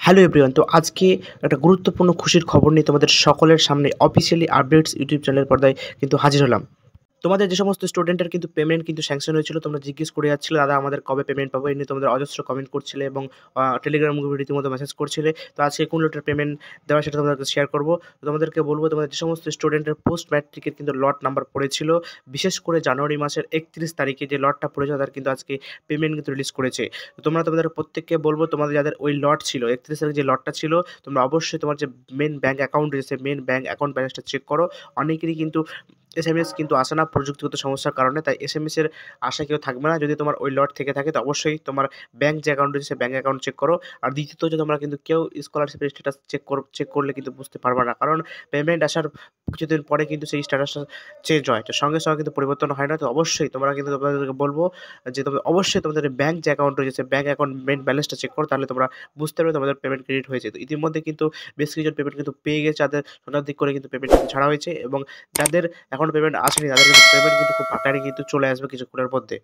Hello everyone. তো আজকে একটা গুরুত্বপূর্ণ খুশির খবর নিয়ে তোমাদের সকলের সামনে অফিসিয়ালি আপডেটস ইউটিউব চ্যানেলের পর্দায় কিন্তু হাজির হলাম। তোমাদের যে সমস্ত স্টুডেন্টের কিন্তু পেমেন্ট কিন্তু স্যাংশন হয়েছিল, তোমরা জিজ্ঞেস করে যাচ্ছিলে, "দাদা আমাদের কবে পেমেন্ট পাবো?" এই নিয়ে তোমাদের অজস্র কমেন্ট করছিলে এবং টেলিগ্রাম গ্রুপে রীতিমতো মেসেজ করছিলে। তো আজকে কোন লটের পেমেন্ট দেওয়া সেটা তোমাদেরকে শেয়ার করব। তো তোমাদেরকে বলব, তোমাদের যে সমস্ত স্টুডেন্টের পোস্ট ম্যাট্রিকের কিন্তু লট নাম্বার পড়েছিল, বিশেষ করে জানুয়ারি মাসের 31 তারিখে যে লটটা পড়েছিল তাদের কিন্তু আজকে পেমেন্ট কিন্তু রিলিজ করেছে। তো তোমরা তোমাদের প্রত্যেককে বলব, তোমাদের যাদের ওই লট ছিল 31 তারিখে যে লটটা ছিল, তোমরা অবশ্যই তোমার যে মেইন ব্যাংক অ্যাকাউন্ট রয়েছে, মেইন ব্যাংক অ্যাকাউন্ট ব্যালেন্সটা চেক করো। অনেকেরই কিন্তু এসএমএস কিন্তু আসে না প্রযুক্তিগত সমস্যার কারণে। তাই এসএমএস এর আশায় কেউ থাকবে না। যদি তোমার ওই লট থেকে থাকে তো অবশ্যই তোমার ব্যাংক যে অ্যাকাউন্ট রয়েছে, ব্যাংক অ্যাকাউন্ট চেক করো। আর দ্বিতীয়ত, যে তোমরা কিন্তু কেউ স্কলারশিপের স্ট্যাটাস চেক করলে কিন্তু বুঝতে পারবা না। কারণ পেমেন্ট আসার কিছুদিন পরে কিন্তু সেই স্ট্যাটাসটা চেঞ্জ হয়। তো সঙ্গে, সঙ্গে কিন্তু পরিবর্তন হয় না। তো অবশ্যই তোমরা কিন্তু তোমাদেরকে বলব যে অবশ্যই তোমাদের ব্যাংক যে অ্যাকাউন্ট রয়েছে, ব্যাংক অ্যাকাউন্ট মেইন ব্যালেন্সটা চেক করো। তাহলে তোমরা বুঝতে পারবে তোমাদের পেমেন্ট ক্রেডিট হয়েছে। তো ইতিমধ্যে কিন্তু বেশ কিছুজন পেমেন্ট কিন্তু পেয়ে গেছে। যাদের শতাধিক করে কিন্তু পেমেন্ট কিন্তু ছাড়া হয়েছে এবং যাদের এখনো পেমেন্ট আসেনি তাদের কিন্তু পেমেন্ট কিন্তু খুব তাড়াতাড়ি কিন্তু চলে আসবে কিছুক্ষণের মধ্যে।